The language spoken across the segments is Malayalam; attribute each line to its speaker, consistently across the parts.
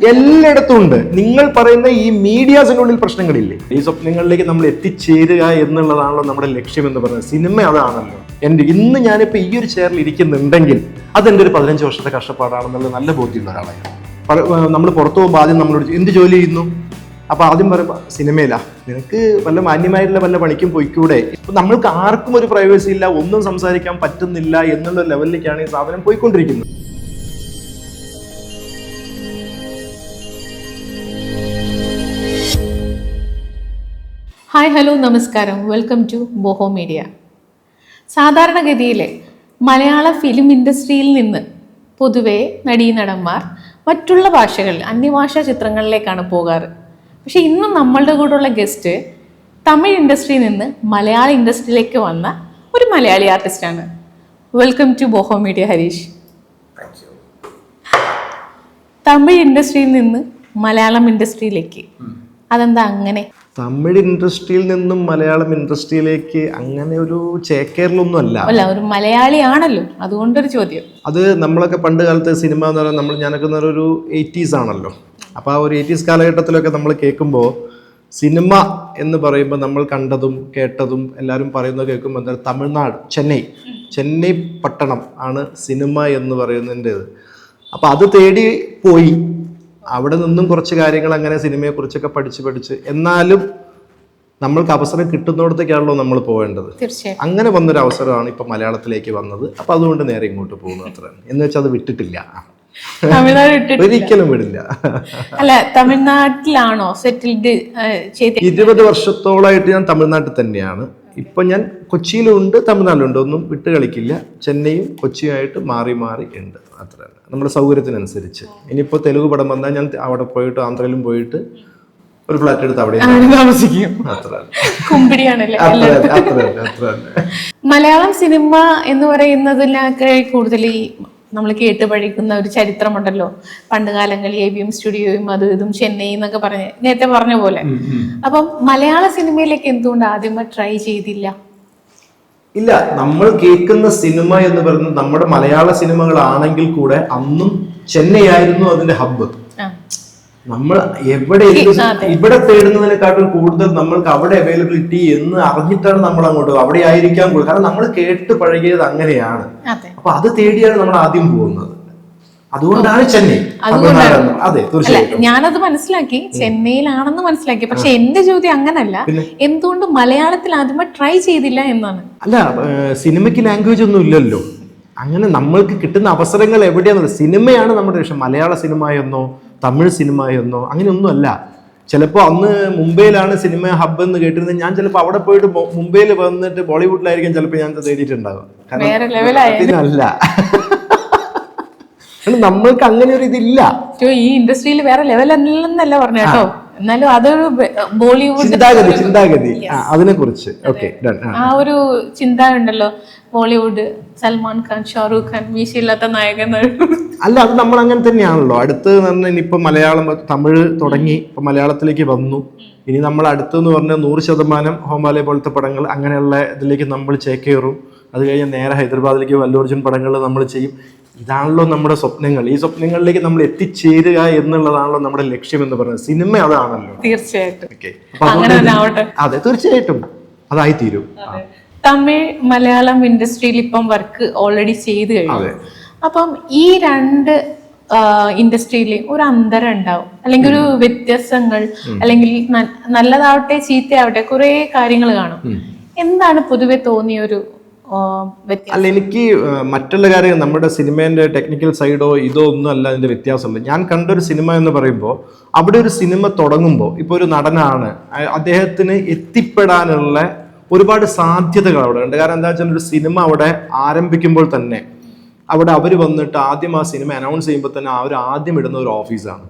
Speaker 1: എല്ലായിടത്തും ഉണ്ട്. നിങ്ങൾ പറയുന്ന ഈ മീഡിയാസിനുള്ളിൽ പ്രശ്നങ്ങളില്ലേ? ഈ സ്വപ്നങ്ങളിലേക്ക് നമ്മൾ എത്തിച്ചേരുക എന്നുള്ളതാണല്ലോ നമ്മുടെ ലക്ഷ്യം എന്ന് പറയുന്നത്. സിനിമ അതാണല്ലോ. ഇന്ന് ഞാനിപ്പോ ഈ ഒരു ചെയറിൽ ഇരിക്കുന്നുണ്ടെങ്കിൽ അതെന്റെ ഒരു 15 വർഷത്തെ കഷ്ടപ്പാടാണെന്നുള്ളത് നല്ല ബോധ്യമുള്ള ഒരാളാണ്. നമ്മൾ പുറത്തു പോകുമ്പോൾ ആദ്യം നമ്മളോട് എന്ത് ജോലി ചെയ്യുന്നു, അപ്പൊ ആദ്യം പറയുമ്പോ സിനിമയില്ല, നിനക്ക് വല്ല മാന്യമായിട്ടുള്ള വല്ല പണിക്കും പോയിക്കൂടെ. ഇപ്പൊ നമ്മൾക്ക് ആർക്കും ഒരു പ്രൈവസി ഇല്ല, ഒന്നും സംസാരിക്കാൻ പറ്റുന്നില്ല എന്നുള്ള ലെവലിലേക്കാണ് ഈ സാധനം പോയിക്കൊണ്ടിരിക്കുന്നത്.
Speaker 2: ഹായ്, ഹലോ, നമസ്കാരം. Welcome to Boho Media. സാധാരണഗതിയിൽ മലയാള ഫിലിം ഇൻഡസ്ട്രിയിൽ നിന്ന് പൊതുവെ നടീനടന്മാർ മറ്റുള്ള ഭാഷകളിൽ അന്യഭാഷാ ചിത്രങ്ങളിലേക്കാണ് പോകാറ്. പക്ഷെ ഇന്നും നമ്മളുടെ കൂടെയുള്ള ഗസ്റ്റ് തമിഴ് ഇൻഡസ്ട്രിയിൽ നിന്ന് മലയാള ഇൻഡസ്ട്രിയിലേക്ക് വന്ന ഒരു മലയാളി ആർട്ടിസ്റ്റാണ്. Welcome to Boho media Harish. Tamil ഇൻഡസ്ട്രിയിൽ നിന്ന് മലയാളം ഇൻഡസ്ട്രിയിലേക്ക് അതെന്താ അങ്ങനെ?
Speaker 1: തമിഴ് ഇൻഡസ്ട്രിയിൽ നിന്നും മലയാളം ഇൻഡസ്ട്രിയിലേക്ക് അങ്ങനെ ഒരു ചേക്കേറലൊന്നും അല്ല,
Speaker 2: ഒരു മലയാളിയാണല്ലോ, അതുകൊണ്ടൊരു ചോദ്യം.
Speaker 1: അത് നമ്മളൊക്കെ പണ്ട് കാലത്ത് സിനിമ എന്ന് പറയുന്നത് ഞാനൊക്കെ ഒരു 80s ആണല്ലോ. അപ്പോൾ ആ ഒരു 80s കാലഘട്ടത്തിലൊക്കെ നമ്മൾ കേൾക്കുമ്പോൾ സിനിമ എന്ന് പറയുമ്പോൾ നമ്മൾ കണ്ടതും കേട്ടതും എല്ലാവരും പറയുന്നത് കേൾക്കുമ്പോൾ എന്താ, തമിഴ്നാട് ചെന്നൈ പട്ടണം ആണ് സിനിമ എന്ന് പറയുന്നതിൻ്റെത്. അപ്പോൾ അത് തേടി പോയി അവിടെ നിന്നും കുറച്ച് കാര്യങ്ങൾ അങ്ങനെ സിനിമയെ കുറിച്ചൊക്കെ പഠിച്ച് എന്നാലും നമ്മൾക്ക് അവസരം കിട്ടുന്നിടത്തേക്കാണല്ലോ നമ്മൾ പോവേണ്ടത്. അങ്ങനെ വന്നൊരു അവസരമാണ് ഇപ്പൊ മലയാളത്തിലേക്ക് വന്നത്. അപ്പൊ അതുകൊണ്ട് നേരെ ഇങ്ങോട്ട് പോകുന്നു, അത്ര എന്ന് വെച്ചാൽ അത് വിട്ടിട്ടില്ല, ഒരിക്കലും വിടില്ല.
Speaker 2: അല്ല, തമിഴ്നാട്ടിലാണോ സെറ്റിൽഡ്?
Speaker 1: 20 വർഷത്തോളായിട്ട് ഞാൻ തമിഴ്നാട്ടിൽ തന്നെയാണ്. ഇപ്പൊ ഞാൻ കൊച്ചിയിലുണ്ട്, തമിഴ്നാട്ടിലുണ്ട്, ഒന്നും വിട്ട് കളിക്കില്ല. ചെന്നൈയും കൊച്ചിയുമായിട്ട് മാറി ഉണ്ട്, അത്ര തന്നെ, നമ്മുടെ സൗകര്യത്തിനനുസരിച്ച്. ഇനിയിപ്പോ തെലുങ്ക് പടം വന്നാൽ ഞാൻ അവിടെ പോയിട്ട് ആന്ധ്രയിലും പോയിട്ട് ഒരു ഫ്ലാറ്റ് എടുത്ത് അവിടെ താമസിക്കും.
Speaker 2: മലയാളം സിനിമ എന്ന് പറയുന്നതിനൊക്കെ കൂടുതൽ ഈ നമ്മൾ കേട്ട് പഠിക്കുന്ന ഒരു ചരിത്രമുണ്ടല്ലോ. പണ്ട് കാലങ്ങളിൽ ABM സ്റ്റുഡിയോയും അത് ഇതും ചെന്നൈ എന്നൊക്കെ പറഞ്ഞ് നേരത്തെ പറഞ്ഞ പോലെ. അപ്പം മലയാള സിനിമയിലേക്ക് എന്തുകൊണ്ട് ആദ്യമേ ട്രൈ ചെയ്തില്ല?
Speaker 1: ഇല്ല, നമ്മൾ കേൾക്കുന്ന സിനിമ എന്ന് പറയുന്നത് നമ്മുടെ മലയാള സിനിമകളാണെങ്കിൽ കൂടെ അന്നും ചെന്നൈ ആയിരുന്നു അതിന്റെ ഹബ്ബ്. നമ്മൾ ഇവിടെ തേടുന്നതിനെക്കാട്ടും കൂടുതൽ നമ്മൾക്ക് അവിടെ അവൈലബിലിറ്റി എന്ന് അറിഞ്ഞിട്ടാണ് നമ്മൾ അങ്ങോട്ട് അവിടെ ആയിരിക്കാൻ കൂടുതൽ. കാരണം നമ്മൾ കേട്ട് പഴകിയത് അങ്ങനെയാണ്. അപ്പൊ അത് തേടിയാണ് നമ്മൾ ആദ്യം പോകുന്നത്. അതുകൊണ്ടാണ് ചെന്നൈ. അതെ, തീർച്ചയായിട്ടും
Speaker 2: ഞാനത് മനസ്സിലാക്കി, ചെന്നൈയിലാണെന്ന് മനസ്സിലാക്കി. പക്ഷെ എന്റെ ചോദ്യം അങ്ങനല്ല, എന്തുകൊണ്ട് മലയാളത്തിൽ ആദ്യമേ ട്രൈ ചെയ്തില്ല എന്നാണ്.
Speaker 1: അല്ല, സിനിമയ്ക്ക് ലാംഗ്വേജ് ഒന്നും ഇല്ലല്ലോ. അങ്ങനെ നമ്മൾക്ക് കിട്ടുന്ന അവസരങ്ങൾ എവിടെയാണെന്നുള്ളത്. സിനിമയാണ് നമ്മുടെ വിഷയം. മലയാള സിനിമ എന്നോ തമിഴ് സിനിമ എന്നോ അങ്ങനെയൊന്നും അല്ല. ചിലപ്പോൾ അന്ന് മുംബൈയിലാണ് സിനിമ ഹബ്ബ് എന്ന് കേട്ടിരുന്നത്. ഞാൻ ചിലപ്പോൾ അവിടെ പോയിട്ട് മുംബൈയിൽ വന്നിട്ട് ബോളിവുഡിലായിരിക്കും ചിലപ്പോൾ ഞാൻ തേടിയിട്ടുണ്ടാവുക. അല്ല, നമ്മൾക്ക് അങ്ങനെ ഒരു ഇതില്ല.
Speaker 2: ഈ ഇൻഡസ്ട്രിയിൽ വേറെ ലെവൽ അല്ലെന്നല്ല പറഞ്ഞു കേട്ടോ. എന്നാലും അതൊരു ബോളിവുഡ്
Speaker 1: ചിന്താഗതി അതിനെ കുറിച്ച്
Speaker 2: ആ ഒരു ചിന്ത ഉണ്ടല്ലോ. ബോളിവുഡ് സൽമാൻ ഖാൻ, ഷാറൂഖ് ഖാൻ, മീശയില്ലാത്ത നായകൻ.
Speaker 1: അല്ല, അത് നമ്മൾ അങ്ങനെ തന്നെയാണല്ലോ. അടുത്ത് ഇനിയിപ്പോ മലയാളം തമിഴ് തുടങ്ങി ഇപ്പൊ മലയാളത്തിലേക്ക് വന്നു. ഇനി നമ്മൾ അടുത്തെന്ന് പറഞ്ഞാൽ 100% ഹോമാലയ പോലത്തെ പടങ്ങൾ അങ്ങനെയുള്ള ഇതിലേക്ക് നമ്മൾ ചേക്കേറും. അത് കഴിഞ്ഞ് നേരെ ഹൈദരാബാദിലേക്ക് വല്ലൂർജുൻ പടങ്ങൾ നമ്മൾ ചെയ്യും. ഇതാണല്ലോ നമ്മുടെ സ്വപ്നങ്ങൾ. ഈ സ്വപ്നങ്ങളിലേക്ക് നമ്മൾ എത്തിച്ചേരുക എന്നുള്ളതാണല്ലോ നമ്മുടെ ലക്ഷ്യം എന്ന് പറയുന്നത്. സിനിമ അതാണല്ലോ.
Speaker 2: തീർച്ചയായിട്ടും.
Speaker 1: അതെ, തീർച്ചയായിട്ടും അതായിത്തീരും.
Speaker 2: തമിഴ് മലയാളം ഇൻഡസ്ട്രിയിൽ ഇപ്പം വർക്ക് ഓൾറെഡി ചെയ്ത് കഴിഞ്ഞു. അപ്പം ഈ രണ്ട് ഇൻഡസ്ട്രിയിൽ ഒരു അന്തരം ഉണ്ടാവും, അല്ലെങ്കിൽ ഒരു വ്യത്യാസങ്ങൾ, അല്ലെങ്കിൽ നല്ലതാവട്ടെ ചീത്തയാവട്ടെ കുറെ കാര്യങ്ങൾ കാണും. എന്താണ് പൊതുവെ തോന്നിയ ഒരു?
Speaker 1: അല്ല, എനിക്ക് മറ്റുള്ള കാര്യങ്ങൾ നമ്മുടെ സിനിമേന്റെ ടെക്നിക്കൽ സൈഡോ ഇതോ ഒന്നും അല്ല അതിന്റെ വ്യത്യാസമുണ്ട്. ഞാൻ കണ്ടൊരു സിനിമ എന്ന് പറയുമ്പോൾ അവിടെ ഒരു സിനിമ തുടങ്ങുമ്പോൾ ഇപ്പോൾ ഒരു നടനാണ്, അദ്ദേഹത്തിന് എത്തിപ്പെടാനുള്ള ഒരുപാട് സാധ്യതകൾ അവിടെ ഉണ്ട്. കാരണം എന്താ വെച്ചാൽ ഒരു സിനിമ അവിടെ ആരംഭിക്കുമ്പോൾ തന്നെ അവിടെ അവർ വന്നിട്ട് ആദ്യം ആ സിനിമ അനൗൺസ് ചെയ്യുമ്പോൾ തന്നെ അവർ ആദ്യം ഇടുന്ന ഒരു ഓഫീസാണ്.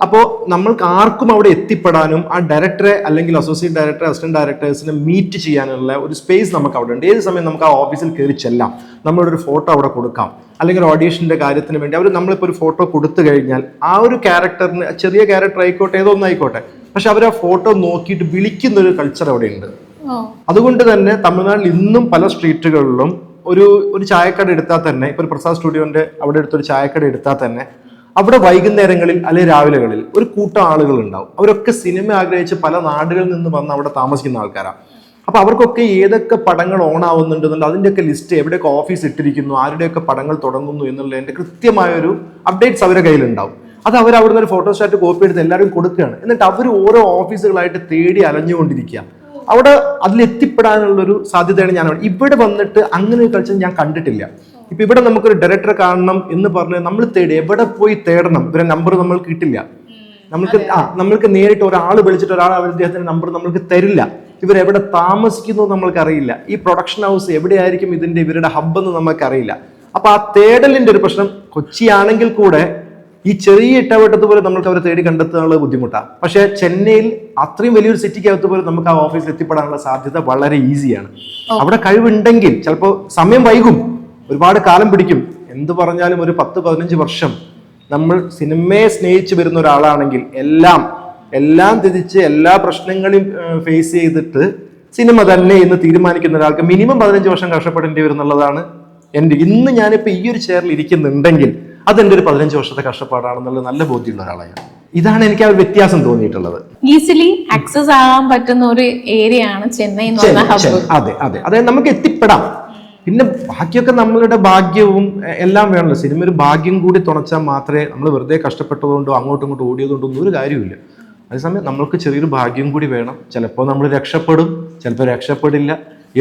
Speaker 1: അപ്പോൾ നമ്മൾക്ക് ആർക്കും അവിടെ എത്തിപ്പെടാനും ആ ഡയറക്ടറെ അല്ലെങ്കിൽ അസോസിയേറ്റ് ഡയറക്ടർ, അസിസ്റ്റന്റ് ഡയറക്ടേഴ്സിനെ മീറ്റ് ചെയ്യാനുള്ള ഒരു സ്പേസ് നമുക്ക് അവിടെ ഉണ്ട്. ഏത് സമയം നമുക്ക് ആ ഓഫീസിൽ കയറി ചെല്ലാം, നമ്മളൊരു ഫോട്ടോ അവിടെ കൊടുക്കാം. അല്ലെങ്കിൽ ഓഡീഷന്റെ കാര്യത്തിന് വേണ്ടി അവർ നമ്മളിപ്പോൾ ഒരു ഫോട്ടോ കൊടുത്തു കഴിഞ്ഞാൽ ആ ഒരു ക്യാരക്ടറിന്, ചെറിയ ക്യാരക്ടർ ആയിക്കോട്ടെ ഏതോ ഒന്നായിക്കോട്ടെ, പക്ഷെ അവർ ആ ഫോട്ടോ നോക്കിയിട്ട് വിളിക്കുന്ന ഒരു കൾച്ചർ അവിടെ ഉണ്ട്. അതുകൊണ്ട് തന്നെ തമിഴ്നാട്ടിൽ ഇന്നും പല സ്ട്രീറ്റുകളിലും ഒരു ചായക്കട എടുത്താൽ തന്നെ, ഇപ്പൊ ഒരു പ്രസാദ് സ്റ്റുഡിയോന്റെ അവിടെ എടുത്തൊരു ചായക്കട എടുത്താൽ തന്നെ അവിടെ വൈകുന്നേരങ്ങളിൽ അല്ലെങ്കിൽ രാവിലെകളിൽ ഒരു കൂട്ടം ആളുകൾ ഉണ്ടാവും. അവരൊക്കെ സിനിമ ആഗ്രഹിച്ച് പല നാടുകളിൽ നിന്ന് വന്ന് അവിടെ താമസിക്കുന്ന ആൾക്കാരാണ്. അപ്പൊ അവർക്കൊക്കെ ഏതൊക്കെ പടങ്ങൾ ഓൺ ആവുന്നുണ്ട് എന്നുള്ള അതിൻ്റെയൊക്കെ ലിസ്റ്റ്, എവിടെയൊക്കെ ഓഫീസ് ഇട്ടിരിക്കുന്നു, ആരുടെയൊക്കെ പടങ്ങൾ തുടങ്ങുന്നു എന്നുള്ളതിന്റെ കൃത്യമായൊരു അപ്ഡേറ്റ്സ് അവരുടെ കയ്യിലുണ്ടാവും. അത് അവർ അവിടുന്ന് ഒരു ഫോട്ടോസ്റ്റാറ്റ് കോപ്പി എടുത്ത് എല്ലാവരും കൊടുക്കുകയാണ്. എന്നിട്ട് അവർ ഓരോ ഓഫീസുകളായിട്ട് തേടി അലഞ്ഞുകൊണ്ടിരിക്കുക. അവിടെ അതിലെത്തിപ്പെടാനുള്ളൊരു സാധ്യതയാണ് ഞാൻ ഇവിടെ വന്നിട്ട് അങ്ങനെ ഒരു കൾച്ചർ ഞാൻ കണ്ടിട്ടില്ല. ഇപ്പൊ ഇവിടെ നമുക്കൊരു ഡയറക്ടറെ കാണണം എന്ന് പറഞ്ഞ് നമ്മൾ തേടി എവിടെ പോയി തേടണം, ഇവരെ നമ്പർ നമ്മൾ കിട്ടില്ല. നമ്മൾക്ക് നേരിട്ട് ഒരാൾ വിളിച്ചിട്ട് ഒരാൾ അദ്ദേഹത്തിന്റെ നമ്പർ നമ്മൾക്ക് തരില്ല. ഇവരെവിടെ താമസിക്കുന്നു നമ്മൾക്ക് അറിയില്ല. ഈ പ്രൊഡക്ഷൻ ഹൗസ് എവിടെയായിരിക്കും ഇവരുടെ ഹബ്ബ് എന്ന് നമുക്കറിയില്ല. അപ്പൊ ആ തേടലിന്റെ ഒരു പ്രശ്നം കൊച്ചിയാണെങ്കിൽ കൂടെ ഈ ചെറിയ ഇട്ടവട്ടത്ത് പോലെ നമുക്ക് അവരെ തേടി കണ്ടെത്താനുള്ള ബുദ്ധിമുട്ടാണ്. പക്ഷെ ചെന്നൈയിൽ അത്രയും വലിയൊരു സിറ്റിക്കകത്ത് പോലും നമുക്ക് ആ ഓഫീസിൽ എത്തിപ്പെടാനുള്ള സാധ്യത വളരെ ഈസിയാണ്. അവിടെ കഴിവുണ്ടെങ്കിൽ ചിലപ്പോൾ സമയം വൈകും, ഒരുപാട് കാലം പിടിക്കും. എന്ത് പറഞ്ഞാലും ഒരു 10-15 വർഷം നമ്മൾ സിനിമയെ സ്നേഹിച്ചു വരുന്ന ഒരാളാണെങ്കിൽ എല്ലാം തിരിച്ച് എല്ലാ പ്രശ്നങ്ങളും ഫേസ് ചെയ്തിട്ട് സിനിമ തന്നെ എന്ന് തീരുമാനിക്കുന്ന ഒരാൾക്ക് മിനിമം 15 വർഷം കഷ്ടപ്പെടേണ്ടി വരുന്നുള്ളതാണ് എൻ്റെ. ഇന്ന് ഞാനിപ്പോൾ ഈ ഒരു ചെയറിൽ ഇരിക്കുന്നുണ്ടെങ്കിൽ അതെന്റെ ഒരു 15 വർഷത്തെ കഷ്ടപ്പാടാണെന്നുള്ള നല്ല ബോധ്യമുള്ള ഒരാളാണ്. ഇതാണ് എനിക്ക് ആ ഒരു വ്യത്യാസം തോന്നിയിട്ടുള്ളത്.
Speaker 2: ഈസിലി ആക്സസ് ആകാൻ പറ്റുന്ന ഒരു ഏരിയ ആണ് ചെന്നൈ എന്ന് പറയുന്ന ഹബ്ബ്.
Speaker 1: അതെ അതെ അതായത് നമുക്ക് എത്തിപ്പെടാം. പിന്നെ ബാക്കിയൊക്കെ നമ്മളുടെ ഭാഗ്യവും എല്ലാം വേണമല്ലോ. സിനിമ ഒരു ഭാഗ്യം കൂടി തുണച്ചാൽ മാത്രമേ, നമ്മൾ വെറുതെ കഷ്ടപ്പെട്ടതുകൊണ്ടോ അങ്ങോട്ടും ഇങ്ങോട്ടും ഓടിയതുകൊണ്ടോ ഒന്നും ഒരു കാര്യമില്ല. അതേസമയം നമ്മൾക്ക് ചെറിയൊരു ഭാഗ്യം കൂടി വേണം. ചിലപ്പോൾ നമ്മൾ രക്ഷപ്പെടും, ചിലപ്പോൾ രക്ഷപ്പെടില്ല.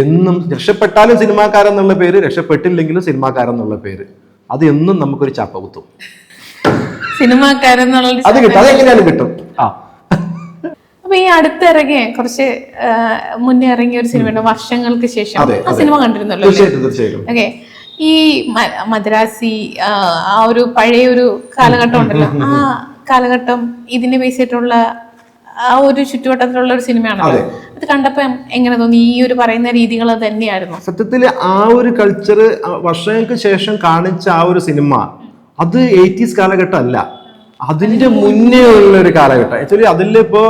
Speaker 1: എന്നും രക്ഷപ്പെട്ടാലും സിനിമാക്കാരെന്നുള്ള പേര്, രക്ഷപ്പെട്ടില്ലെങ്കിലും സിനിമാക്കാരെന്നുള്ള പേര്, അത് എന്നും നമുക്കൊരു ചാപ്പ കുത്തും.
Speaker 2: സിനിമാക്കാരെന്നുള്ള
Speaker 1: അത് കിട്ടും, അതെങ്ങനെയാലും കിട്ടും.
Speaker 2: അപ്പൊ ഈ അടുത്തിറങ്ങിയ കുറച്ച് മുന്നേ ഇറങ്ങിയ ഒരു സിനിമയുടെ വർഷങ്ങൾക്ക് ശേഷം ആ സിനിമ കണ്ടിരുന്നല്ലോ.
Speaker 1: തീർച്ചയായിട്ടും.
Speaker 2: ഓക്കെ, ഈ മദ്രാസി ആ ഒരു പഴയ ഒരു കാലഘട്ടം ഉണ്ടല്ലോ, ആ കാലഘട്ടം ഇതിനെ ബേസ് ചെയ്തിട്ടുള്ള ആ ഒരു ചുറ്റുവട്ടത്തിലുള്ള ഒരു സിനിമയാണ്. അത് കണ്ടപ്പോ എങ്ങനെ തോന്നി? ഈ ഒരു പറയുന്ന രീതികൾ തന്നെയായിരുന്നു
Speaker 1: സത്യത്തിൽ ആ ഒരു കൾച്ചർ വർഷങ്ങൾക്ക് ശേഷം കാണിച്ച ആ ഒരു സിനിമ. അത് 80s കാലഘട്ടം അല്ല, അതിന്റെ മുന്നേ ഉള്ള ഒരു കാലഘട്ടം. ആക്ച്വലി അതിലിപ്പോ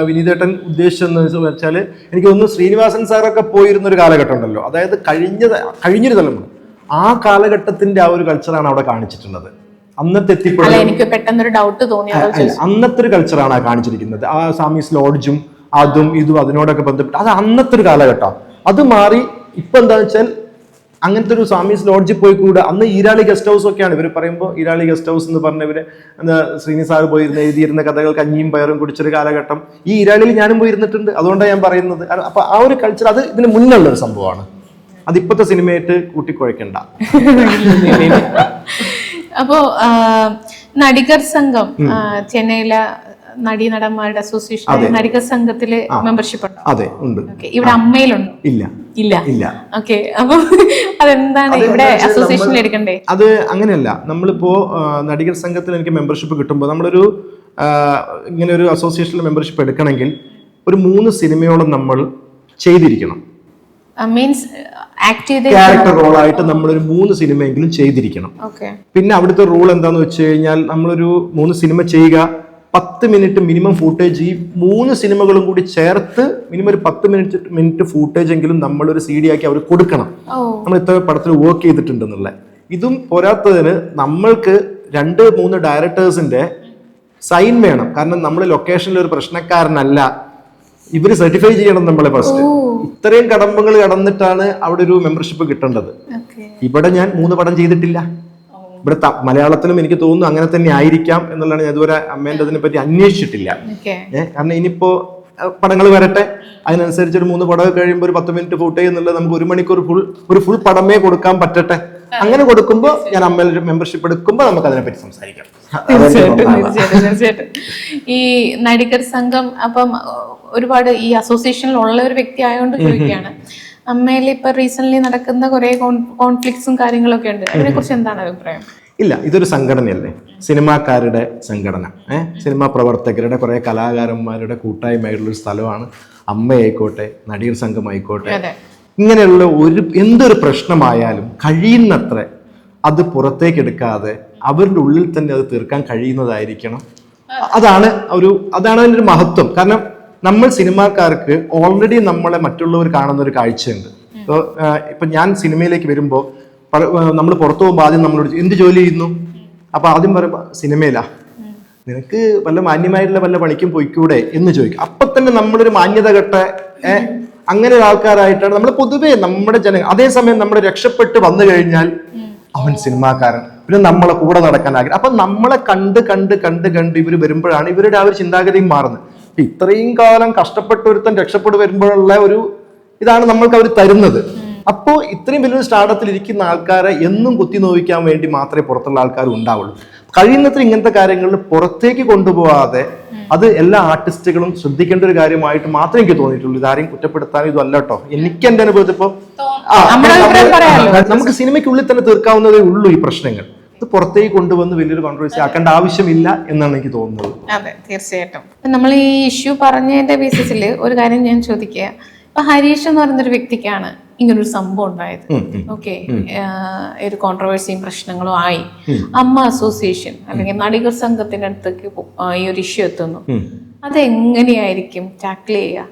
Speaker 1: വിനീതേട്ടൻ ഉദ്ദേശിച്ചെന്ന് വെച്ചാൽ എനിക്ക് തോന്നുന്നു ശ്രീനിവാസൻ സാറൊക്കെ പോയിരുന്ന ഒരു കാലഘട്ടം ഉണ്ടല്ലോ, അതായത് കഴിഞ്ഞൊരു തലമുറ, ആ കാലഘട്ടത്തിന്റെ ആ ഒരു കൾച്ചറാണ് അവിടെ കാണിച്ചിട്ടുള്ളത്. അന്നത്തെ എത്തിപ്പെടുന്നത്
Speaker 2: എനിക്ക് പെട്ടെന്നൊരു ഡൗട്ട് തോന്നി.
Speaker 1: അന്നത്തെ ഒരു കൾച്ചറാണ് കാണിച്ചിരിക്കുന്നത്. ആ സാമീസ് ലോഡ്ജും അതും ഇതും അതിനോടൊക്കെ ബന്ധപ്പെട്ട് അത് അന്നത്തെ ഒരു കാലഘട്ടം. അത് മാറി ഇപ്പൊ എന്താന്ന് വെച്ചാൽ അങ്ങനത്തെ ഒരു സാമീസ് ലോഡ്ജിൽ പോയി കൂടെ. അന്ന് ഈരാളി ഗസ്റ്റ് ഹൗസ് ഒക്കെയാണ് ഇവർ പറയുമ്പോൾ, ഈരാളി ഗസ്റ്റ് ഹൗസ് എന്ന് പറഞ്ഞവര് ശ്രീനി സാർ പോയിരുന്ന എഴുതിയിരുന്ന കഥകൾ കഞ്ഞിയും പയറും കുടിച്ചൊരു കാലഘട്ടം. ഈ ഈരാളിയിൽ ഞാനും പോയിരുന്നിട്ടുണ്ട്, അതുകൊണ്ടാണ് ഞാൻ പറയുന്നത്. അപ്പൊ ആ ഒരു കൾച്ചർ അത് ഇതിന് മുന്നുള്ള ഒരു സംഭവമാണ്. അത് ഇപ്പോഴത്തെ സിനിമയായിട്ട് കൂട്ടിക്കുഴക്കണ്ട.
Speaker 2: അപ്പോ നടികർ സംഘം, ചെന്നൈയിലെ നടീനടന്മാരുടെ അസോസിയേഷൻ നടികർ സംഘത്തില് മെമ്പർഷിപ്പ് ഉണ്ടോ?
Speaker 1: അതെ, ഉണ്ട്.
Speaker 2: ഇവിടെ അമ്മയിലുണ്ടോ?
Speaker 1: ഇല്ല.
Speaker 2: ഓക്കെ, അപ്പൊ അതെന്താണ് ഇവിടെ അസോസിയേഷനിൽ എടുക്കണ്ടേ?
Speaker 1: അത് അങ്ങനെയല്ല. നമ്മളിപ്പോ നടികർ സംഘത്തിൽ എനിക്ക് മെമ്പർഷിപ്പ് കിട്ടുമ്പോൾ നമ്മളൊരു ഇങ്ങനെ ഒരു അസോസിയേഷനിൽ മെമ്പർഷിപ്പ് എടുക്കണമെങ്കിൽ ഒരു 3 സിനിമയോളം നമ്മൾ ചെയ്തിരിക്കണം.
Speaker 2: മീൻസ്
Speaker 1: ക്യാരക്ടർ റോളായിട്ട് നമ്മളൊരു 3 സിനിമയെങ്കിലും ചെയ്തിരിക്കണം. പിന്നെ അവിടുത്തെ റൂൾ എന്താന്ന് വെച്ച് കഴിഞ്ഞാൽ നമ്മളൊരു 3 സിനിമ ചെയ്യുക, 10 മിനിറ്റ് മിനിമം ഫൂട്ടേജ്, ഈ 3 സിനിമകളും കൂടി ചേർത്ത് മിനിമം ഒരു 10 മിനിറ്റ് ഫൂട്ടേജ് എങ്കിലും നമ്മളൊരു CD ആക്കി അവർ കൊടുക്കണം. നമ്മൾ ഇത്ര പടത്തിൽ വർക്ക് ചെയ്തിട്ടുണ്ടെന്നുള്ള. ഇതും പോരാത്തതിന് നമ്മൾക്ക് 2-3 ഡയറക്ടേഴ്സിന്റെ സൈൻ വേണം. കാരണം നമ്മൾ ലൊക്കേഷനിൽ ഒരു പ്രശ്നക്കാരനല്ല, ഇവര് സർട്ടിഫൈ ചെയ്യണം നമ്മളെ ഫസ്റ്റ്. ഇത്രയും കടമ്പകൾ കടന്നിട്ടാണ് അവിടെ ഒരു മെമ്പർഷിപ്പ് കിട്ടേണ്ടത്. ഇവിടെ ഞാൻ 3 പടം ചെയ്തിട്ടില്ല. ഇവിടെ മലയാളത്തിലും എനിക്ക് തോന്നുന്നു അങ്ങനെ തന്നെ ആയിരിക്കാം എന്നുള്ളതാണ്. ഞാൻ ഇതുവരെ അമ്മേന്റെ അതിനെ പറ്റി അന്വേഷിച്ചിട്ടില്ല. കാരണം ഇനിയിപ്പോ പടങ്ങൾ വരട്ടെ, അതിനനുസരിച്ച് ഒരു 3 പടം കഴിയുമ്പോൾ ഒരു 10 മിനിറ്റ് ഫൂട്ടേജ് എന്നുള്ളത് നമുക്ക് 1 മണിക്കൂർ ഒരു ഫുൾ പടമേ കൊടുക്കാൻ പറ്റട്ടെ. അങ്ങനെ കൊടുക്കുമ്പോൾ ഞാൻ അമ്മയുടെ മെമ്പർഷിപ്പ് എടുക്കുമ്പോൾ നമുക്ക് അതിനെപ്പറ്റി സംസാരിക്കാം.
Speaker 2: തീർച്ചയായിട്ടും. ഈ നടികർ സംഘം അപ്പം ഒരുപാട് ഈ അസോസിയേഷനിൽ ഉള്ള ഒരു വ്യക്തി ആയതുകൊണ്ട് ചോദിക്കുകയാണ്, അമ്മയിൽ ഇപ്പൊ റീസെന്റ് നടക്കുന്ന കുറെ കോൺഫ്ലിക്ട്സും കാര്യങ്ങളൊക്കെ ഉണ്ട്, അതിനെ കുറിച്ച് എന്താണ് അഭിപ്രായം?
Speaker 1: ഇല്ല, ഇതൊരു സംഘടനയല്ലേ, സിനിമാക്കാരുടെ സംഘടന, സിനിമാ പ്രവർത്തകരുടെ കുറെ കലാകാരന്മാരുടെ കൂട്ടായ്മയായിട്ടുള്ള ഒരു സ്ഥലമാണ്. അമ്മയായിക്കോട്ടെ, നടികർ സംഘമായിക്കോട്ടെ, ഇങ്ങനെയുള്ള എന്തൊരു പ്രശ്നമായാലും കഴിയുന്നത്ര അത് പുറത്തേക്ക് എടുക്കാതെ അവരുടെ ഉള്ളിൽ തന്നെ അത് തീർക്കാൻ കഴിയുന്നതായിരിക്കണം. അതാണ് അതിൻ്റെ ഒരു മഹത്വം. കാരണം നമ്മൾ സിനിമാക്കാർക്ക് ഓൾറെഡി നമ്മളെ മറ്റുള്ളവർ കാണുന്ന ഒരു കാഴ്ചയുണ്ട്. ഇപ്പൊ ഞാൻ സിനിമയിലേക്ക് വരുമ്പോൾ നമ്മൾ പുറത്തു പോകുമ്പോൾ ആദ്യം നമ്മളോട് എന്ത് ജോലി ചെയ്യുന്നു, അപ്പൊ ആദ്യം പറയുമ്പോ സിനിമയിലാ, നിനക്ക് വല്ല മാന്യമായിട്ടുള്ള വല്ല പണിക്കും പോയിക്കൂടെ എന്ന് ചോദിക്കും. അപ്പൊ തന്നെ നമ്മളൊരു മാന്യത കെട്ട അങ്ങനെ ഒരു ആൾക്കാരായിട്ടാണ് നമ്മൾ പൊതുവേ നമ്മുടെ ജനങ്ങൾ. അതേസമയം നമ്മൾ രക്ഷപ്പെട്ട് വന്നു കഴിഞ്ഞാൽ അവൻ സിനിമാക്കാരൻ, പിന്നെ നമ്മളെ കൂടെ നടക്കാൻ ആഗ്രഹം. അപ്പൊ നമ്മളെ കണ്ട് കണ്ട് കണ്ട് കണ്ട് ഇവർ വരുമ്പോഴാണ് ഇവരുടെ ആ ഒരു ചിന്താഗതിയും മാറുന്നത്. ഇത്രയും കാലം കഷ്ടപ്പെട്ട് ഒരുത്തൻ രക്ഷപ്പെട്ട് വരുമ്പോഴുള്ള ഒരു ഇതാണ് നമ്മൾക്ക് അവർ തരുന്നത്. അപ്പോ ഇത്രയും വലിയൊരു സ്റ്റാർട്ടപ്പിൽ ഇരിക്കുന്ന ആൾക്കാരെ എന്നും കുത്തി നോവിക്കാൻ വേണ്ടി മാത്രമേ പുറത്തുള്ള ആൾക്കാർ ഉണ്ടാവുള്ളൂ. കഴിയുന്നത്ര ഇങ്ങനത്തെ കാര്യങ്ങളിൽ പുറത്തേക്ക് കൊണ്ടുപോകാതെ അത് എല്ലാ ആർട്ടിസ്റ്റുകളും ശ്രദ്ധിക്കേണ്ട ഒരു കാര്യമായിട്ട് മാത്രമേ എനിക്ക് തോന്നിയിട്ടുള്ളൂ. ഇതാരെയും കുറ്റപ്പെടുത്താനും ഇതല്ല കേട്ടോ. എനിക്ക് എന്റെ അനുഭവത്തിൽ ഇപ്പോ നമുക്ക് സിനിമയ്ക്കുള്ളിൽ തന്നെ തീർക്കാവുന്നതേ ഉള്ളൂ ഈ പ്രശ്നങ്ങൾ. ഇത് പുറത്തേക്ക് കൊണ്ടുവന്ന് വലിയൊരു കോൺട്രവേഴ്സി ആക്കേണ്ട ആവശ്യമില്ല എന്നാണ് എനിക്ക് തോന്നുന്നത്.
Speaker 2: അതെ, തീർച്ചയായിട്ടും. നമ്മൾ ഈ ഇഷ്യൂ പറഞ്ഞതിന്റെ ബേസിസിൽ ഒരു കാര്യം ഞാൻ ചോദിക്കുക. ഇപ്പൊ ഹരീഷ് എന്ന് പറയുന്നൊരു വ്യക്തിക്കാണ് ഇങ്ങനൊരു സംഭവം ഉണ്ടായത്. ഓക്കെ, ഒരു കോൺട്രവേഴ്സിയും പ്രശ്നങ്ങളും ആയി. അമ്മ അസോസിയേഷൻ അല്ലെങ്കിൽ നടികർ സംഘത്തിന്റെ അടുത്തേക്ക് ഈ ഒരു ഇഷ്യൂ എത്തുന്നു. അതെങ്ങനെയായിരിക്കും ടാക്കിൾ ചെയ്യുക?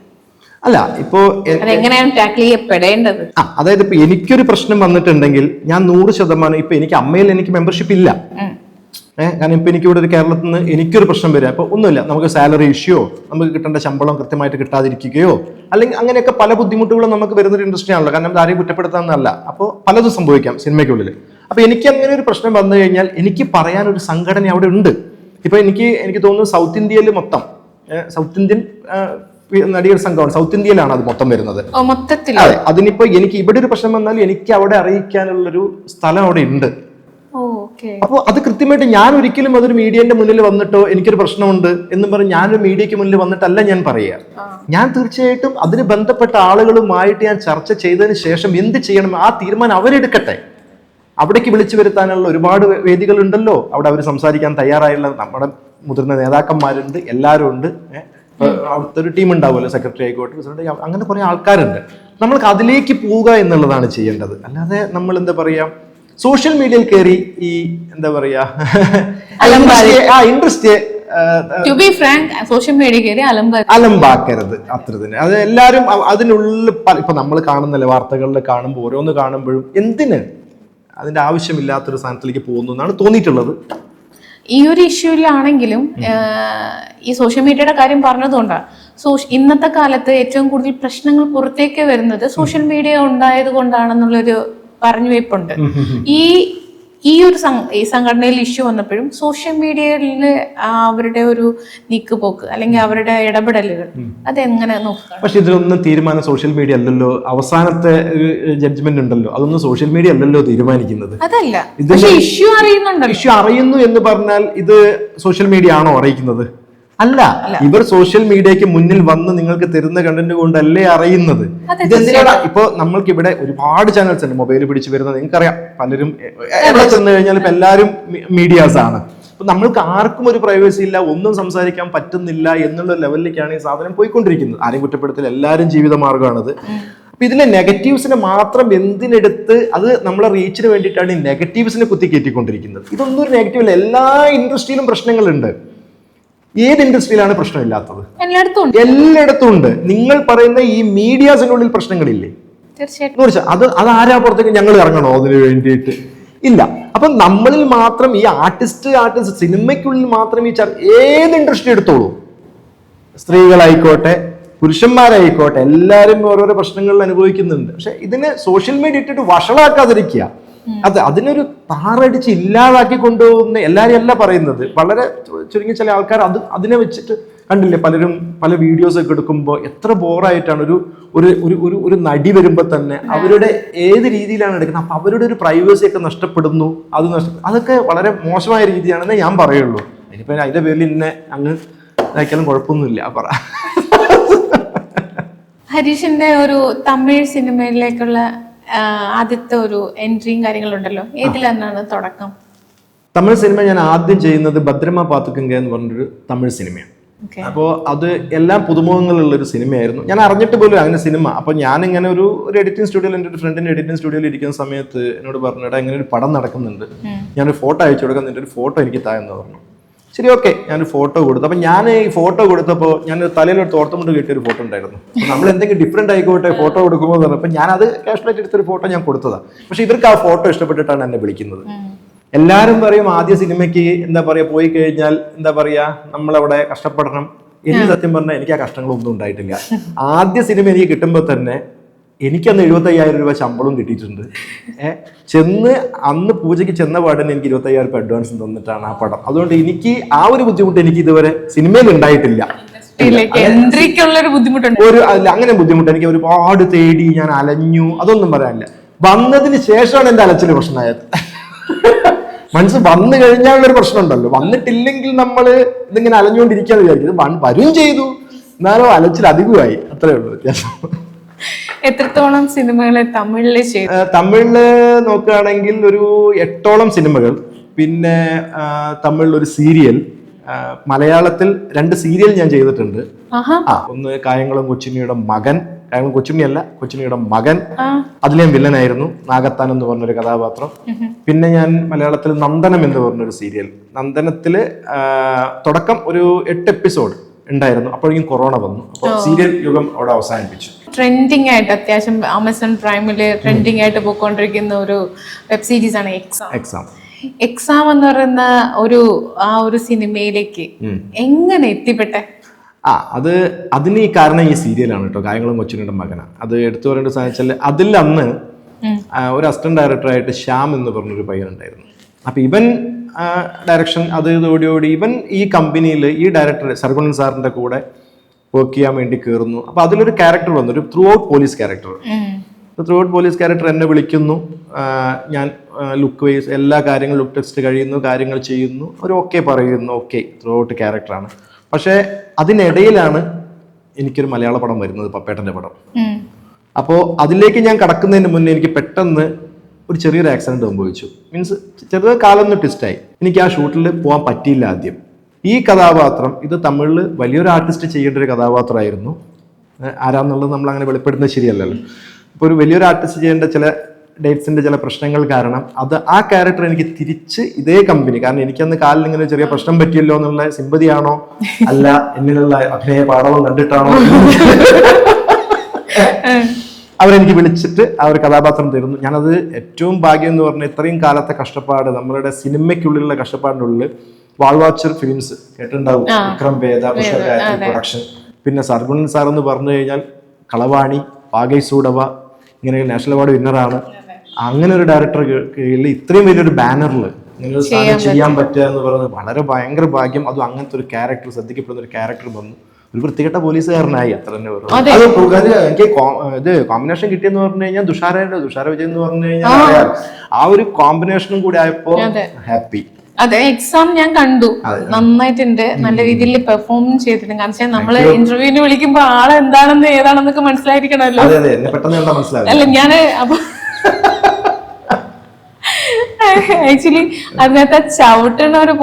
Speaker 1: അല്ല, ഇപ്പോ
Speaker 2: അതെങ്ങനെയാണ് ടാക്കിൾ ചെയ്യപ്പെടേണ്ടത്?
Speaker 1: അതായത് ഇപ്പൊ എനിക്കൊരു പ്രശ്നം വന്നിട്ടുണ്ടെങ്കിൽ ഞാൻ 100% ഇപ്പൊ എനിക്ക് അമ്മയിൽ എനിക്ക് മെമ്പർഷിപ്പ് ഇല്ല. കാരണം ഇപ്പൊ എനിക്കിവിടെ ഒരു കേരളത്തിൽ നിന്ന് എനിക്കൊരു പ്രശ്നം വരിക, അപ്പൊ ഒന്നുമില്ല, നമുക്ക് സാലറി ഇഷ്യോ, നമുക്ക് കിട്ടേണ്ട ശമ്പളം കൃത്യമായിട്ട് കിട്ടാതിരിക്കുകയോ അല്ലെങ്കിൽ അങ്ങനെയൊക്കെ പല ബുദ്ധിമുട്ടുകളും നമുക്ക് വരുന്നൊരു ഇൻഡസ്ട്രി ആണല്ലോ. കാരണം ആരെയും കുറ്റപ്പെടുത്താമെന്നല്ല, അപ്പോൾ പലതും സംഭവിക്കാം സിനിമയ്ക്കുള്ളിൽ. അപ്പൊ എനിക്ക് അങ്ങനെ ഒരു പ്രശ്നം വന്നു കഴിഞ്ഞാൽ എനിക്ക് പറയാൻ ഒരു സംഘടന അവിടെ ഉണ്ട്. ഇപ്പൊ എനിക്ക് തോന്നുന്നു സൗത്ത് ഇന്ത്യയിൽ മൊത്തം സൗത്ത് ഇന്ത്യൻ നടികർ സംഘമാണ്, സൗത്ത് ഇന്ത്യയിലാണ് അത് മൊത്തം വരുന്നത്. അതെ, അതിനിപ്പോ എനിക്ക് ഇവിടെ ഒരു പ്രശ്നം വന്നാൽ എനിക്ക് അവിടെ അറിയിക്കാനുള്ളൊരു സ്ഥലം അവിടെ ഉണ്ട്. അപ്പോൾ അത് കൃത്യമായിട്ട് ഞാൻ ഒരിക്കലും അതൊരു മീഡിയന്റെ മുന്നിൽ വന്നിട്ടോ എനിക്കൊരു പ്രശ്നമുണ്ട് എന്നും പറഞ്ഞ് ഞാനൊരു മീഡിയക്ക് മുന്നിൽ വന്നിട്ടല്ല ഞാൻ പറയുക. ഞാൻ തീർച്ചയായിട്ടും അതിന് ബന്ധപ്പെട്ട ആളുകളുമായിട്ട് ഞാൻ ചർച്ച ചെയ്തതിന് ശേഷം എന്ത് ചെയ്യണം ആ തീരുമാനം അവരെടുക്കട്ടെ. അവിടേക്ക് വിളിച്ചു വരുത്താനുള്ള ഒരുപാട് വേദികളുണ്ടല്ലോ, അവിടെ അവർ സംസാരിക്കാൻ തയ്യാറായുള്ള നമ്മുടെ മുതിർന്ന നേതാക്കന്മാരുണ്ട്, എല്ലാവരും ഉണ്ട്. അവിടുത്തെ ഒരു ടീം ഉണ്ടാവുമല്ലോ, സെക്രട്ടറി ആയിക്കോട്ടെ, പ്രസിഡന്റ്, അങ്ങനെ കുറെ ആൾക്കാരുണ്ട്. നമ്മൾക്ക് അതിലേക്ക് പോവുക എന്നുള്ളതാണ് ചെയ്യേണ്ടത്. അല്ലാതെ നമ്മൾ എന്താ പറയാ സോഷ്യൽ മീഡിയയിൽ കയറി ഈ എന്താ പറയാ ഇൻട്രസ്റ്റ് അലമ്പാക്കരുത്. അത്ര തന്നെ. അത് എല്ലാരും അതിനുള്ളിൽ ഇപ്പൊ നമ്മൾ കാണുന്നല്ലേ വാർത്തകളിൽ കാണുമ്പോൾ ഓരോന്ന് കാണുമ്പോഴും എന്തിന് അതിന്റെ ആവശ്യമില്ലാത്തൊരു സ്ഥാനത്തിലേക്ക് പോകുന്നു എന്നാണ് തോന്നിയിട്ടുള്ളത്.
Speaker 2: ഈ ഒരു ഇഷ്യൂലാണെങ്കിലും ഈ സോഷ്യൽ മീഡിയയുടെ കാര്യം പറഞ്ഞതുകൊണ്ടാണ് ഇന്നത്തെ കാലത്ത് ഏറ്റവും കൂടുതൽ പ്രശ്നങ്ങൾ പുറത്തേക്ക് വരുന്നത് സോഷ്യൽ മീഡിയ ഉണ്ടായത് കൊണ്ടാണെന്നുള്ളൊരു പറഞ്ഞു വെപ്പുണ്ട്. ഈ ഒരു സംഘടനയിൽ ഇഷ്യൂ വന്നപ്പോഴും സോഷ്യൽ മീഡിയയിൽ അവരുടെ ഒരു നീക്കുപോക്ക് അല്ലെങ്കിൽ അവരുടെ ഇടപെടലുകൾ അതെങ്ങനെ നോക്കുക?
Speaker 1: പക്ഷെ ഇതിലൊന്നും തീരുമാനം സോഷ്യൽ മീഡിയ അല്ലല്ലോ. അവസാനത്തെ ജഡ്ജ്മെന്റ് ഉണ്ടല്ലോ, അതൊന്നും സോഷ്യൽ മീഡിയ അല്ലല്ലോ തീരുമാനിക്കുന്നത്.
Speaker 2: അതല്ല, ഇഷ്യൂ അറിയുന്നുണ്ടല്ലോ.
Speaker 1: ഇഷ്യൂ അറിയുന്നു എന്ന് പറഞ്ഞാൽ ഇത് സോഷ്യൽ മീഡിയ ആണോ അറിയിക്കുന്നത്? അല്ല, ഇവർ സോഷ്യൽ മീഡിയക്ക് മുന്നിൽ വന്ന് നിങ്ങൾക്ക് തരുന്ന കണ്ടന്റ് കൊണ്ടല്ലേ അറിയുന്നത്. ഇതെന്തിനാണ് ഇപ്പൊ നമ്മൾക്ക് ഇവിടെ ഒരുപാട് ചാനൽസ് ഉണ്ട് മൊബൈൽ പിടിച്ചു വരുന്നത്. നിങ്ങൾക്കറിയാം, പലരും എവിടെ ചെന്ന് കഴിഞ്ഞാൽ ഇപ്പൊ എല്ലാവരും മീഡിയാസ് ആണ്. അപ്പൊ നമ്മൾക്ക് ആർക്കും ഒരു പ്രൈവസി ഇല്ല, ഒന്നും സംസാരിക്കാൻ പറ്റുന്നില്ല എന്നുള്ള ലെവലിലേക്കാണ് ഈ സാധനം പോയിക്കൊണ്ടിരിക്കുന്നത്. ആരെയും കുറ്റപ്പെടുത്തൽ, എല്ലാവരും ജീവിതമാർഗമാണത്. അപ്പൊ ഇതിലെ നെഗറ്റീവ്സിനെ മാത്രം എന്തിനെടുത്ത് അത് നമ്മളെ റീച്ചിന് വേണ്ടിയിട്ടാണ് ഈ നെഗറ്റീവ്സിനെ കുത്തി കയറ്റിക്കൊണ്ടിരിക്കുന്നത്. ഇതൊന്നും ഒരു നെഗറ്റീവ് അല്ല. എല്ലാ ഇൻഡസ്ട്രിയിലും പ്രശ്നങ്ങളുണ്ട്. ഏത് ഇൻഡസ്ട്രിയിലാണ് പ്രശ്നമില്ലാത്തത്? എല്ലായിടത്തും ഉണ്ട്. നിങ്ങൾ പറയുന്ന ഈ മീഡിയാസിനുള്ളിൽ പ്രശ്നങ്ങളില്ലേ? തീർച്ചയായിട്ടും. അത് ആരാ പുറത്തേക്ക് ഞങ്ങൾ ഇറങ്ങണോ അതിന് വേണ്ടിയിട്ട്? ഇല്ല. അപ്പൊ നമ്മളിൽ മാത്രം ഈ ആർട്ടിസ്റ്റ് സിനിമയ്ക്കുള്ളിൽ മാത്രം ഈ ഏത് ഇൻഡസ്ട്രി എടുത്തോളൂ, സ്ത്രീകളായിക്കോട്ടെ പുരുഷന്മാരായിക്കോട്ടെ, എല്ലാവരും ഓരോരോ പ്രശ്നങ്ങളിൽ അനുഭവിക്കുന്നുണ്ട്. പക്ഷെ ഇതിനെ സോഷ്യൽ മീഡിയ ഇട്ടിട്ട് വഷളാക്കാതിരിക്കുക, അതിനൊരു താറടിച്ച് ഇല്ലാതാക്കി കൊണ്ടുപോകുന്ന എല്ലാവരും അല്ല പറയുന്നത്. വളരെ ചുരുങ്ങി ചില ആൾക്കാർ അതിനെ വെച്ചിട്ട് കണ്ടില്ലേ, പലരും പല വീഡിയോസ് ഒക്കെ എടുക്കുമ്പോൾ എത്ര ബോറായിട്ടാണ് ഒരു നടി വരുമ്പോൾ തന്നെ അവരുടെ ഏത് രീതിയിലാണ് എടുക്കുന്നത്. അപ്പൊ അവരുടെ ഒരു പ്രൈവസി ഒക്കെ നഷ്ടപ്പെടുന്നു. അതൊക്കെ വളരെ മോശമായ രീതിയാണെന്ന് ഞാൻ പറയുള്ളൂ. ഇനിയിപ്പോ അതിന്റെ പേരിൽ ഇന്നെ അങ്ങ് ഇതാക്കിയാലും കുഴപ്പമൊന്നുമില്ല. പറ
Speaker 2: ഹരീഷിന്റെ ഒരു തമിഴ് സിനിമയിലേക്കുള്ള ആദ്യത്തെ ഒരു എൻട്രിയും കാര്യങ്ങളുണ്ടല്ലോ, ഏതിലാണ് തുടക്കം?
Speaker 1: തമിഴ് സിനിമ ഞാൻ ആദ്യം ചെയ്യുന്നത് ഭദ്രമാ പാത്തുക്കങ്ക എന്ന് പറഞ്ഞൊരു തമിഴ് സിനിമയാണ്. അപ്പോൾ അത് എല്ലാം പുതുമുഖങ്ങളുള്ള ഒരു സിനിമയായിരുന്നു. ഞാൻ അറിഞ്ഞിട്ട് പോലും അങ്ങനെ സിനിമ. അപ്പൊ ഞാൻ ഇങ്ങനെ ഒരു എഡിറ്റിംഗ് സ്റ്റുഡിയോയിൽ എൻ്റെ ഒരു ഫ്രണ്ടിന്റെ എഡിറ്റിംഗ് സ്റ്റുഡിയോയിൽ ഇരിക്കുന്ന സമയത്ത് എന്നോട് പറഞ്ഞിട്ട് ഇങ്ങനെ ഒരു പടം നടക്കുന്നുണ്ട്, ഞാനൊരു ഫോട്ടോ അയച്ചു കൊടുക്കാൻ, നിന്റെ ഒരു ഫോട്ടോ എനിക്ക് തായെന്ന് പറഞ്ഞു. ശരി, ഓക്കെ, ഞാനൊരു ഫോട്ടോ കൊടുത്തു. അപ്പൊ ഞാൻ ഈ ഫോട്ടോ കൊടുത്തപ്പോൾ ഞാൻ തലയിൽ ഒരു തോർത്തുമുണ്ട് കിട്ടിയ ഒരു ഫോട്ടോ ഉണ്ടായിരുന്നു. നമ്മൾ എന്തെങ്കിലും ഡിഫറെന്റ് ആയിക്കോട്ടെ ഫോട്ടോ കൊടുക്കുമ്പോൾ പറഞ്ഞപ്പോൾ ഞാൻ അത് കാഷ്വലായിട്ട് എടുത്തൊരു ഫോട്ടോ ഞാൻ കൊടുത്തതാണ്. പക്ഷെ ഇവർക്ക് ആ ഫോട്ടോ ഇഷ്ടപ്പെട്ടിട്ടാണ് എന്നെ വിളിക്കുന്നത്. എല്ലാരും പറയും ആദ്യ സിനിമയ്ക്ക് എന്താ പറയാ പോയി കഴിഞ്ഞാൽ എന്താ പറയാ നമ്മളവിടെ കഷ്ടപ്പെടണം. എനിക്ക് സത്യം പറഞ്ഞാൽ എനിക്ക് ആ കഷ്ടങ്ങളൊന്നും ഉണ്ടായിട്ടില്ല. ആദ്യ സിനിമ എനിക്ക് കിട്ടുമ്പോൾ തന്നെ എനിക്കന്ന് 75,000 രൂപ ശമ്പളം കിട്ടിയിട്ടുണ്ട്. ചെന്ന് അന്ന് പൂജയ്ക്ക് ചെന്ന പാടിന് എനിക്ക് 25,000 രൂപ അഡ്വാൻസ് തന്നിട്ടാണ് ആ പടം. അതുകൊണ്ട് എനിക്ക് ആ ഒരു ബുദ്ധിമുട്ട് എനിക്ക് ഇതുവരെ സിനിമയിൽ ഉണ്ടായിട്ടില്ല. അങ്ങനെ ബുദ്ധിമുട്ട് എനിക്ക് ഒരുപാട് തേടി ഞാൻ അലഞ്ഞു അതൊന്നും പറയാനില്ല. വന്നതിന് ശേഷമാണ് എന്റെ അലച്ചില് പ്രശ്നമായത്. മനസ്സ് വന്നു കഴിഞ്ഞാലുള്ളൊരു പ്രശ്നമുണ്ടല്ലോ, വന്നിട്ടില്ലെങ്കിൽ നമ്മള് ഇതിങ്ങനെ അലഞ്ഞുകൊണ്ടിരിക്കാന്ന് വിചാരിക്കും. വരും ചെയ്തു, എന്നാലും അലച്ചിൽ അധികമായി, അത്രേ ഉള്ളൂ വ്യത്യാസം.
Speaker 2: എത്രത്തോളം സിനിമകളെ തമിഴില് ചെയ്തു?
Speaker 1: തമിഴില് നോക്കുകയാണെങ്കിൽ ഒരു 8ഓളം സിനിമകൾ, പിന്നെ തമിഴിൽ ഒരു സീരിയൽ, മലയാളത്തിൽ 2 സീരിയൽ ഞാൻ ചെയ്തിട്ടുണ്ട്. ഒന്ന് കായംകുളം കൊച്ചുണ്ണിയുടെ മകൻ, കായംകുളം കൊച്ചുണ്ണിയല്ല കൊച്ചുണ്ണിയുടെ മകൻ, അതിൽ ഞാൻ വില്ലനായിരുന്നു, നാഗത്താൻ എന്ന് പറഞ്ഞൊരു കഥാപാത്രം. പിന്നെ ഞാൻ മലയാളത്തിൽ നന്ദനം എന്ന് പറഞ്ഞൊരു സീരിയൽ, നന്ദനത്തില് തുടക്കം ഒരു 8 എപ്പിസോഡ് ഉണ്ടായിരുന്നു. അപ്പോഴേക്കും കൊറോണ വന്നു, അപ്പോൾ സീരിയൽ യുഗം അവിടെ അവസാനിപ്പിച്ചു.
Speaker 2: ട്രെൻഡിങ് ആയിട്ട് അത്യാവശ്യം ആമസോൺ പ്രൈമില് ട്രെൻഡിങ് ആയിട്ട് പോയിക്കൊണ്ടിരിക്കുന്ന ഒരു വെബ് സീരീസ് ആണ് എക്സാം. എക്സാം എന്ന് പറയുന്ന ഒരു സിനിമയിലേക്ക് എങ്ങനെ എത്തിപ്പെട്ടെ?
Speaker 1: അതിന് ഈ കാരണം ഈ സീരിയലാണ് കേട്ടോ, കായംകുളം കൊച്ചുണ്ണിയുടെ മകനാ. അത് എടുത്തു പറയേണ്ട സാധിച്ചാൽ അതിൽ അന്ന് ഒരു അസിസ്റ്റന്റ് ഡയറക്ടറായിട്ട് ശ്യാം എന്ന് പറഞ്ഞൊരു പയ്യനുണ്ടായിരുന്നു. അപ്പൊ ഇവൻ ഡയറക്ഷൻ അത് ഇതോടുകൂടി ഇവൻ ഈ കമ്പനിയിൽ ഈ ഡയറക്ടർ സർഗുണൻ സാറിന്റെ കൂടെ വർക്ക് ചെയ്യാൻ വേണ്ടി കയറുന്നു. അപ്പൊ അതിലൊരു ക്യാരക്ടർ വന്നു, ഒരു ത്രൂ ഔട്ട് പോലീസ് ക്യാരക്ടർ എന്നെ വിളിക്കുന്നു. ഞാൻ ലുക്ക് വൈസ് എല്ലാ കാര്യങ്ങളും ലുക്ക് ടെസ്റ്റ് കഴിയുന്നു, കാര്യങ്ങൾ ചെയ്യുന്നു, ഒരു ഓക്കെ പറയുന്നു, ഓക്കെ ത്രൂ ഔട്ട് ക്യാരക്ടറാണ്. പക്ഷെ അതിനിടയിലാണ് എനിക്കൊരു മലയാള പടം വരുന്നത്, പപ്പേട്ടന്റെ പടം. അപ്പോൾ അതിലേക്ക് ഞാൻ കടക്കുന്നതിന് മുന്നേ എനിക്ക് പെട്ടെന്ന് ഒരു ചെറിയൊരു ആക്സിഡന്റ് സംഭവിച്ചു. മീൻസ് ചെറിയ കാലൊന്ന് ട്വിസ്റ്റായി. എനിക്ക് ആ ഷൂട്ടിൽ പോകാൻ പറ്റിയില്ല ആദ്യം. ഈ കഥാപാത്രം ഇത് തമിഴിൽ വലിയൊരു ആർട്ടിസ്റ്റ് ചെയ്യേണ്ട ഒരു കഥാപാത്രമായിരുന്നു. ആരാന്നുള്ളത് നമ്മൾ അങ്ങനെ വെളിപ്പെടുത്തുന്നത് ശരിയല്ലല്ലോ. ഇപ്പോൾ ഒരു വലിയൊരു ആർട്ടിസ്റ്റ് ചെയ്യേണ്ട ചില ഡേറ്റ്സിന്റെ ചില പ്രശ്നങ്ങൾ കാരണം ആ ക്യാരക്ടർ എനിക്ക് തിരിച്ച് ഇതേ കമ്പനി, കാരണം എനിക്കന്ന് കാലിൽ ഇങ്ങനെ ചെറിയ പ്രശ്നം പറ്റിയല്ലോ എന്നുള്ള സിമ്പതിയാണോ അല്ല എന്നിലുള്ള അഭിനയ പാഠവും കണ്ടിട്ടാണോ അവരെനിക്ക് വിളിച്ചിട്ട് ആ ഒരു കഥാപാത്രം തരുന്നു. ഞാനത് ഏറ്റവും ഭാഗ്യം എന്ന് പറഞ്ഞാൽ ഇത്രയും കാലത്തെ കഷ്ടപ്പാട്, നമ്മളുടെ സിനിമയ്ക്കുള്ളിലുള്ള കഷ്ടപ്പാടിൻ്റെ ഉള്ളിൽ വാൾവാച്ചർ ഫിലിംസ് കേട്ടിട്ടുണ്ടാവും, വിക്രം വേദ, പ്രൊഡക്ഷൻ, പിന്നെ സർഗുണൻ സാർ എന്ന് പറഞ്ഞു കഴിഞ്ഞാൽ കളവാണി, പാകൈസൂടവ ഇങ്ങനെ നാഷണൽ അവാർഡ് വിന്നറാണ്. അങ്ങനെ ഒരു ഡയറക്ടർ കീഴിൽ ഇത്രയും വലിയൊരു ബാനറിൽ ഇങ്ങനെ ഒരു സാധനം ചെയ്യാൻ പറ്റുക എന്ന് പറയുന്നത് വളരെ ഭയങ്കര ഭാഗ്യം. അതും അങ്ങനത്തെ ഒരു ക്യാരക്ടർ, ശ്രദ്ധിക്കപ്പെടുന്ന ഒരു ക്യാരക്ടർ വന്നു, ഒരു വൃത്തികെട്ട പോലീസുകാരനായി. അത്ര തന്നെ പറഞ്ഞു. എനിക്ക് ഇത് കോമ്പിനേഷൻ കിട്ടിയെന്ന് പറഞ്ഞു കഴിഞ്ഞാൽ തുഷാര വിജയൻ എന്ന് പറഞ്ഞു കഴിഞ്ഞാൽ ആ ഒരു കോമ്പിനേഷനും കൂടി ആയപ്പോ ഹാപ്പി.
Speaker 2: അതെ, എക്സാം ഞാൻ കണ്ടു, നന്നായിട്ടുണ്ട്, നല്ല രീതിയിൽ പെർഫോം ചെയ്തിട്ടുണ്ട്. കാരണം നമ്മള് ഇന്റർവ്യൂവിന് വിളിക്കുമ്പോ ആള് എന്താണെന്ന് ഏതാണെന്നൊക്കെ മനസ്സിലായിരിക്കണമല്ലോ. അല്ല ഞാന് അപ്പൊ ആക്ച്വലി അതിനകത്ത് ചവിട്ടണ ഒരു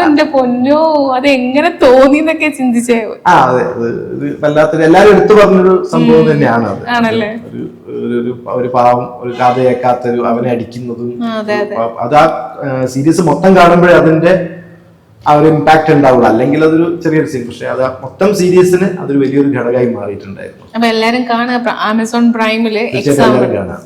Speaker 2: എന്റെ പൊന്നോ, അത് എങ്ങനെ തോന്നി എന്നൊക്കെ ചിന്തിച്ചേ.
Speaker 1: വല്ലാത്തൊരു എല്ലാരും എടുത്തു പറഞ്ഞൊരു സംഭവം തന്നെയാണ്. ആണല്ലേ, ഒരു പാവം, ഒരു കഥ കേൾക്കാത്തൊരു അവനെ അടിക്കുന്നതും, അത് ആ സീരീസ് മൊത്തം കാണുമ്പോഴേ അതിന്റെ ആ ഒരു ഇമ്പാക്ട് ഉണ്ടാവുള്ളൂ. അല്ലെങ്കിൽ അതൊരു ചെറിയൊരു സീൻ, പക്ഷെ അത് മൊത്തം സീരീസിന് അതൊരു വലിയൊരു ഘടകമായി മാറിയിട്ടുണ്ടായിരുന്നു.
Speaker 2: അപ്പൊ എല്ലാരും കാണുക ആമസോൺ പ്രൈമില് എക്സാം കാണാം.